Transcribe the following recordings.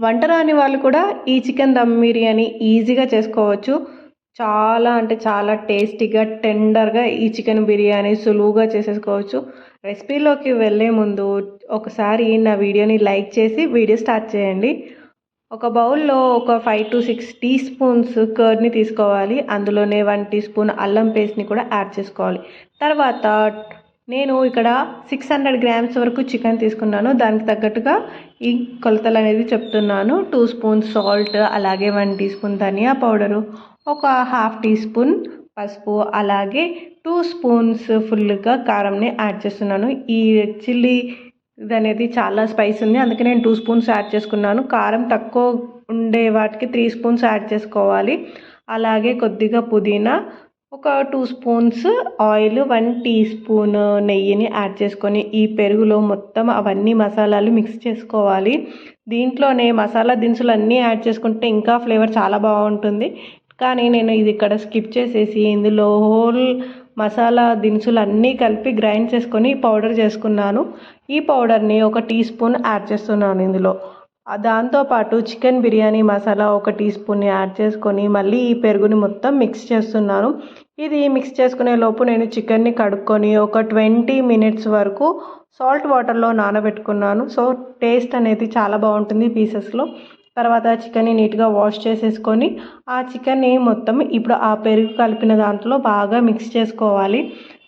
వంట రాని వాళ్ళు కూడా ఈ చికెన్ దమ్ బిర్యానీ ఈజీగా చేసుకోవచ్చు. చాలా అంటే చాలా టేస్టీగా, టెండర్గా ఈ చికెన్ బిర్యానీ సులువుగా చేసేసుకోవచ్చు. రెసిపీలోకి వెళ్ళే ముందు ఒకసారి నా వీడియోని లైక్ చేసి వీడియో స్టార్ట్ చేయండి. ఒక బౌల్లో ఒక 5 to 6 టీ స్పూన్స్ కర్డ్ని తీసుకోవాలి. అందులోనే 1 టీ స్పూన్ అల్లం పేస్ట్ని కూడా యాడ్ చేసుకోవాలి. తర్వాత నేను ఇక్కడ 600 గ్రామ్స్ వరకు చికెన్ తీసుకున్నాను. దానికి తగ్గట్టుగా ఈ కొలతలు అనేది చెప్తున్నాను. 2 స్పూన్స్ సాల్ట్, అలాగే 1 టీ స్పూన్ ధనియా పౌడరు, ఒక హాఫ్ టీ స్పూన్ పసుపు, అలాగే 2 స్పూన్స్ ఫుల్గా కారంని యాడ్ చేస్తున్నాను. ఈ చిల్లీ ఇది అనేది చాలా స్పైస్ ఉంది, అందుకే నేను 2 స్పూన్స్ యాడ్ చేసుకున్నాను. కారం తక్కువ ఉండే వాటికి 3 స్పూన్స్ యాడ్ చేసుకోవాలి. అలాగే కొద్దిగా పుదీనా, ఒక 2 స్పూన్స్ ఆయిల్, 1 టీ స్పూన్ నెయ్యిని యాడ్ చేసుకొని ఈ పెరుగులో మొత్తం అవన్నీ మసాలాలు మిక్స్ చేసుకోవాలి. దీంట్లోనే మసాలా దినుసులు అన్నీ యాడ్ చేసుకుంటే ఇంకా ఫ్లేవర్ చాలా బాగుంటుంది. కానీ నేను ఇది ఇక్కడ స్కిప్ చేసేసి ఇందులో హోల్ మసాలా దినుసులు అన్నీ కలిపి గ్రైండ్ చేసుకొని పౌడర్ చేసుకున్నాను. ఈ పౌడర్ని ఒక టీ స్పూన్ యాడ్ చేస్తున్నాను ఇందులో. దాంతోపాటు చికెన్ బిర్యానీ మసాలా ఒక టీ స్పూన్ని యాడ్ చేసుకొని మళ్ళీ ఈ పెరుగుని మొత్తం మిక్స్ చేస్తున్నాను. ఇది మిక్స్ చేసుకునే లోపు నేను చికెన్ని కడుక్కొని ఒక 20 మినిట్స్ వరకు సాల్ట్ వాటర్లో నానబెట్టుకున్నాను. సో టేస్ట్ అనేది చాలా బాగుంటుంది పీసెస్లో. తర్వాత చికెన్ని నీట్గా వాష్ చేసేసుకొని ఆ చికెన్ని మొత్తం ఇప్పుడు ఆ పెరుగు కలిపిన దాంట్లో బాగా మిక్స్ చేసుకోవాలి.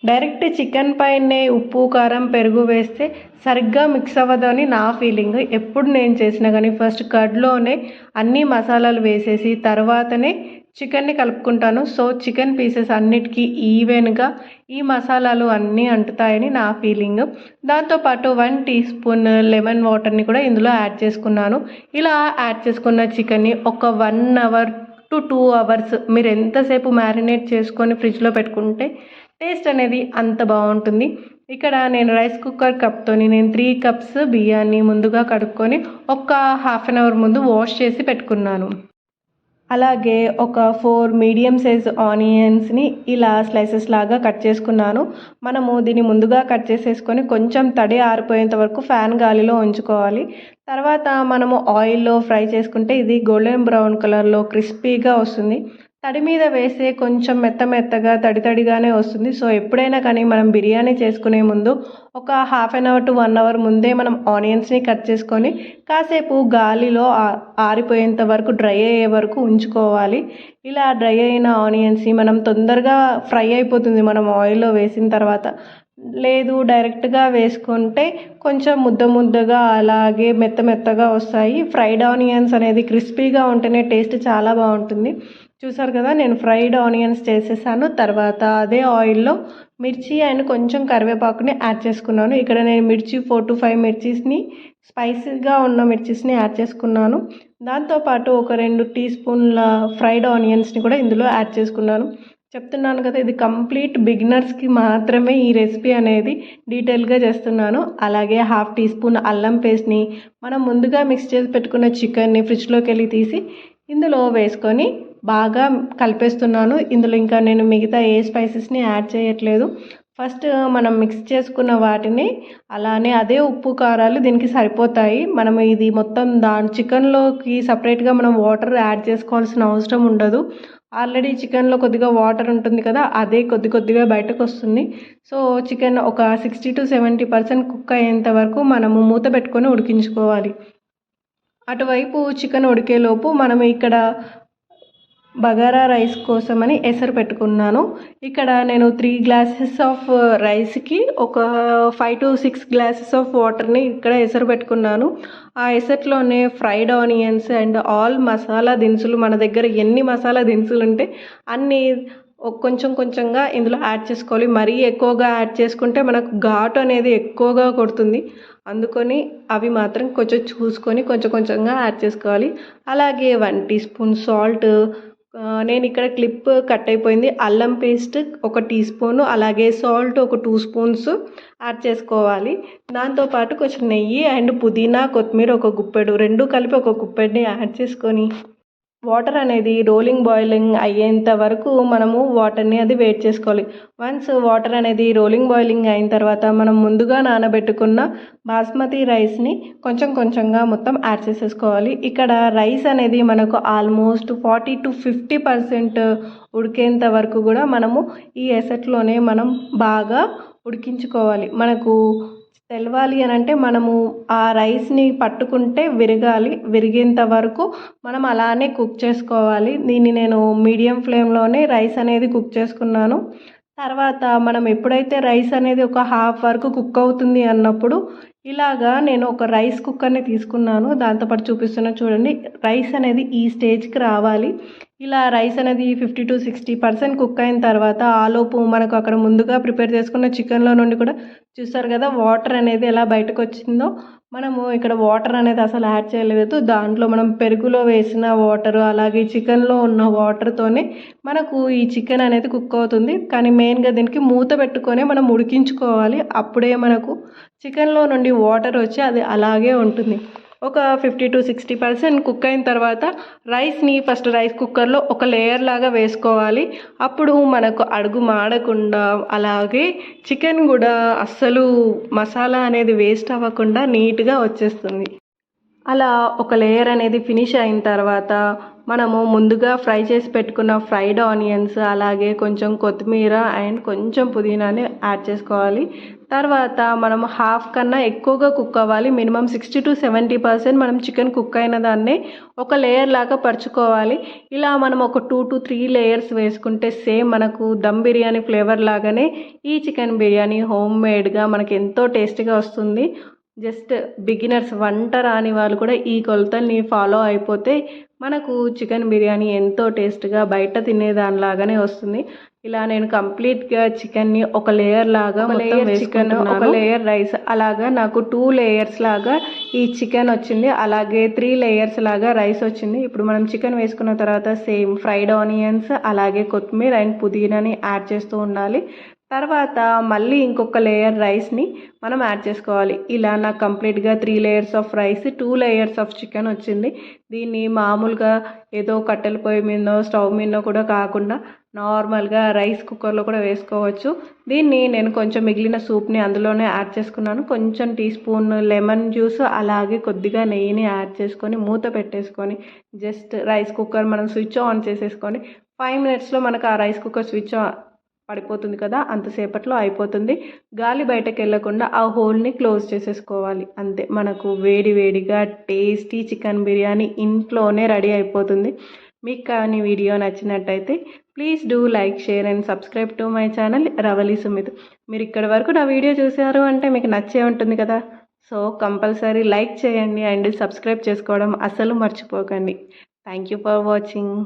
డైరెక్ట్ చికెన్ పైనే ఉప్పు, కారం, పెరుగు వేస్తే సరిగ్గా మిక్స్ అవ్వదని నా ఫీలింగ్. ఎప్పుడు నేను చేసినా కానీ ఫస్ట్ కర్డ్లోనే అన్ని మసాలాలు వేసేసి తర్వాతనే చికెన్ని కలుపుకుంటాను. సో చికెన్ పీసెస్ అన్నిటికీ ఈవెన్గా ఈ మసాలాలు అన్నీ అంటుతాయని నా ఫీలింగ్. దాంతోపాటు 1 టీ స్పూన్ లెమన్ వాటర్ని కూడా ఇందులో యాడ్ చేసుకున్నాను. ఇలా యాడ్ చేసుకున్న చికెన్ని ఒక 1 అవర్ to 2 అవర్స్ మీరు ఎంతసేపు మ్యారినేట్ చేసుకొని ఫ్రిడ్జ్లో పెట్టుకుంటే టేస్ట్ అనేది అంత బాగుంటుంది. ఇక్కడ నేను రైస్ కుక్కర్ కప్తోని నేను 3 కప్స్ బియ్యాన్ని ముందుగా కడుక్కొని ఒక హాఫ్ అన్ అవర్ ముందు వాష్ చేసి పెట్టుకున్నాను. అలాగే ఒక 4 మీడియం సైజ్ ఆనియన్స్ని ఇలా స్లైసెస్ లాగా కట్ చేసుకున్నాను. మనము దీన్ని ముందుగా కట్ చేసేసుకొని కొంచెం తడి ఆరిపోయేంత వరకు ఫ్యాన్ గాలిలో ఉంచుకోవాలి. తర్వాత మనము ఆయిల్లో ఫ్రై చేసుకుంటే ఇది గోల్డెన్ బ్రౌన్ కలర్లో క్రిస్పీగా వస్తుంది. తడి మీద వేస్తే కొంచెం మెత్తగా తడిగానే వస్తుంది. సో ఎప్పుడైనా కానీ మనం బిర్యానీ చేసుకునే ముందు ఒక half an hour to 1 hour ముందే మనం ఆనియన్స్ని కట్ చేసుకొని కాసేపు గాలిలో ఆరిపోయేంత వరకు, డ్రై అయ్యే వరకు ఉంచుకోవాలి. ఇలా డ్రై అయిన ఆనియన్స్ని మనం తొందరగా ఫ్రై అయిపోతుంది మనం ఆయిల్లో వేసిన తర్వాత. లేదు డైరెక్ట్గా వేసుకుంటే కొంచెం ముద్దగా అలాగే మెత్తగా వస్తాయి. ఫ్రైడ్ ఆనియన్స్ అనేది క్రిస్పీగా ఉంటేనే టేస్ట్ చాలా బాగుంటుంది. చూసారు కదా, నేను ఫ్రైడ్ ఆనియన్స్ చేసేసాను. తర్వాత అదే ఆయిల్లో మిర్చి అండ్ కొంచెం కరివేపాకుని యాడ్ చేసుకున్నాను. ఇక్కడ నేను మిర్చి 4 to 5 మిర్చీస్ని, స్పైసీగా ఉన్న మిర్చీస్ని యాడ్ చేసుకున్నాను. దాంతోపాటు ఒక 2 టీ స్పూన్ల ఫ్రైడ్ ఆనియన్స్ని కూడా ఇందులో యాడ్ చేసుకున్నాను. చెప్తున్నాను కదా, ఇది కంప్లీట్ బిగినర్స్కి మాత్రమే ఈ రెసిపీ అనేది డీటెయిల్గా చేస్తున్నాను. అలాగే హాఫ్ టీ స్పూన్ అల్లం పేస్ట్ని మనం ముందుగా మిక్స్ చేసి పెట్టుకున్న చికెన్ని ఫ్రిడ్జ్లోకి వెళ్ళి తీసి ఇందులో వేసుకొని బాగా కలిపేస్తున్నాను. ఇందులో ఇంకా నేను మిగతా ఏ స్పైసెస్ని యాడ్ చేయట్లేదు. ఫస్ట్ మనం మిక్స్ చేసుకున్న వాటిని అలానే అదే ఉప్పు కారాలు దీనికి సరిపోతాయి. మనం ఇది మొత్తం చికెన్లోకి సపరేట్గా మనం వాటర్ యాడ్ చేసుకోవాల్సిన అవసరం ఉండదు. ఆల్రెడీ చికెన్లో కొద్దిగా వాటర్ ఉంటుంది కదా, అదే కొద్దిగా బయటకు వస్తుంది. సో చికెన్ ఒక 60 to 70% కుక్ అయ్యేంత వరకు మనము మూత పెట్టుకొని ఉడికించుకోవాలి. అటువైపు చికెన్ ఉడికేలోపు మనం ఇక్కడ బగారా రైస్ కోసమని ఎసరు పెట్టుకున్నాను. ఇక్కడ నేను 3 గ్లాసెస్ ఆఫ్ రైస్కి ఒక 5 to 6 గ్లాసెస్ ఆఫ్ వాటర్ని ఇక్కడ ఎసరు పెట్టుకున్నాను. ఆ ఎసరులోనే fried onions and all masala దినుసులు, మన దగ్గర ఎన్ని మసాలా దినుసులు ఉంటే అన్నీ కొంచెంగా ఇందులో యాడ్ చేసుకోవాలి. మరీ ఎక్కువగా యాడ్ చేసుకుంటే మనకు ఘాటు అనేది ఎక్కువగా కొడుతుంది. అందుకని అవి మాత్రం కొంచెం చూసుకొని కొంచెంగా యాడ్ చేసుకోవాలి. అలాగే 1 టీ స్పూన్ సాల్ట్, నేను ఇక్కడ క్లిప్ కట్ అయిపోయింది. అల్లం పేస్ట్ ఒక టీ స్పూను, అలాగే సాల్ట్ ఒక 2 స్పూన్స్ యాడ్ చేసుకోవాలి. దాంతోపాటు కొంచెం నెయ్యి అండ్ పుదీనా, కొత్తిమీర ఒక గుప్పెడు, 2 కలిపి ఒక గుప్పెడుని యాడ్ చేసుకొని వాటర్ అనేది బాయిలింగ్ అయ్యేంత వరకు మనము వాటర్ని అది వేడి చేసుకోవాలి. వన్స్ వాటర్ అనేది బాయిలింగ్ అయిన తర్వాత మనం ముందుగా నానబెట్టుకున్న బాస్మతి రైస్ని కొంచెం కొంచెంగా మొత్తం యాడ్ చేసేసుకోవాలి. ఇక్కడ రైస్ అనేది మనకు ఆల్మోస్ట్ 40-50% ఉడికేంత వరకు కూడా మనము ఈ ఎసట్లోనే మనం బాగా ఉడికించుకోవాలి. మనకు తెలవాలి అని అంటే మనము ఆ రైస్ని పట్టుకుంటే విరిగేంత వరకు మనం అలానే కుక్ చేసుకోవాలి. దీన్ని నేను మీడియం ఫ్లేమ్లోనే రైస్ అనేది కుక్ చేసుకున్నాను. తర్వాత మనం ఎప్పుడైతే రైస్ అనేది ఒక హాఫ్ వరకు కుక్ అవుతుంది అన్నప్పుడు ఇలాగా నేను ఒక రైస్ కుక్కర్ని తీసుకున్నాను. దాంతోపాటు చూపిస్తున్నాను చూడండి. రైస్ అనేది ఈ స్టేజ్కి రావాలి. ఇలా రైస్ అనేది 50-60% కుక్ అయిన తర్వాత ఆలోపు మనకు అక్కడ ముందుగా ప్రిపేర్ చేసుకున్న చికెన్లో నుండి కూడా చూసారు కదా వాటర్ అనేది ఎలా బయటకు వచ్చిందో. మనము ఇక్కడ వాటర్ అనేది అసలు యాడ్ చేయలేదు. దాంట్లో మనం పెరుగులో వేసిన వాటర్ అలాగే చికెన్లో ఉన్న వాటర్తోనే మనకు ఈ చికెన్ అనేది కుక్ అవుతుంది. కానీ మెయిన్గా దీనికి మూత పెట్టుకొని మనం ఉడికించుకోవాలి. అప్పుడే మనకు చికెన్లో నుండి వాటర్ వచ్చి అది అలాగే ఉంటుంది. ఒక 50-60% కుక్ అయిన తర్వాత రైస్ని ఫస్ట్ రైస్ కుక్కర్లో ఒక లేయర్ లాగా వేసుకోవాలి. అప్పుడు మనకు అడుగు మాడకుండా అలాగే చికెన్ కూడా అస్సలు మసాలా అనేది వేస్ట్ అవ్వకుండా నీట్గా వచ్చేస్తుంది. అలా ఒక లేయర్ అనేది ఫినిష్ అయిన తర్వాత మనము ముందుగా ఫ్రై చేసి పెట్టుకున్న ఫ్రైడ్ ఆనియన్స్ అలాగే కొంచెం కొత్తిమీర అండ్ కొంచెం పుదీనాని యాడ్ చేసుకోవాలి. తర్వాత మనం హాఫ్ కన్నా ఎక్కువగా కుక్ అవ్వాలి. మినిమం 60-70% మనం చికెన్ కుక్ అయిన దాన్నే ఒక లేయర్ లాగా పరుచుకోవాలి. ఇలా మనం ఒక 2-3 లేయర్స్ వేసుకుంటే సేమ్ మనకు దమ్ బిర్యానీ ఫ్లేవర్ లాగానే ఈ చికెన్ బిర్యానీ హోమ్ మేడ్గా మనకి ఎంతో టేస్టీగా వస్తుంది. జస్ట్ బిగినర్స్ వంట రాని వాళ్ళు కూడా ఈ కొలతల్ని ఫాలో అయిపోతే మనకు చికెన్ బిర్యానీ ఎంతో టేస్ట్గా బయట తినేదానిలాగానే వస్తుంది. ఇలా నేను కంప్లీట్గా చికెన్ని ఒక లేయర్ లాగా మొత్తం చికెన్ ఒక లేయర్ రైస్ అలాగా నాకు 2 లేయర్స్ లాగా ఈ చికెన్ వచ్చింది. అలాగే 3 లేయర్స్ లాగా రైస్ వచ్చింది. ఇప్పుడు మనం చికెన్ వేసుకున్న తర్వాత సేమ్ ఫ్రైడ్ ఆనియన్స్ అలాగే కొత్తిమీర అండ్ పుదీనాని యాడ్ చేస్తూ ఉండాలి. తర్వాత మళ్ళీ ఇంకొక లేయర్ రైస్ని మనం యాడ్ చేసుకోవాలి. ఇలా నాకు కంప్లీట్గా 3 layers of rice 2 layers of chicken వచ్చింది. దీన్ని మామూలుగా ఏదో కట్టెల పొయ్యి మీదనో స్టవ్ మీదనో కూడా కాకుండా నార్మల్గా రైస్ కుక్కర్లో కూడా వేసుకోవచ్చు. దీన్ని నేను కొంచెం మిగిలిన సూప్ని అందులోనే యాడ్ చేసుకున్నాను. కొంచెం టీ స్పూన్ లెమన్ జ్యూస్ అలాగే కొద్దిగా నెయ్యిని యాడ్ చేసుకొని మూత పెట్టేసుకొని జస్ట్ రైస్ కుక్కర్ మనం స్విచ్ ఆన్ చేసేసుకొని 5 మినిట్స్లో మనకు ఆ రైస్ కుక్కర్ స్విచ్ పడిపోతుంది కదా, అంతసేపట్లో అయిపోతుంది. గాలి బయటకు వెళ్ళకుండా ఆ హోల్ని క్లోజ్ చేసేసుకోవాలి. అంతే, మనకు వేడి వేడిగా టేస్టీ చికెన్ బిర్యానీ ఇంట్లోనే రెడీ అయిపోతుంది. మీకు కానీ వీడియో నచ్చినట్టయితే please do like share and subscribe to my channel Ravali Sumit. మీరు ఇక్కడి వరకు నా వీడియో చూసారు అంటే మీకు నచ్చే ఉంటుంది కదా. సో కంపల్సరీ లైక్ చేయండి అండ్ సబ్స్క్రైబ్ చేసుకోవడం అస్సలు మర్చిపోకండి. Thank you for watching.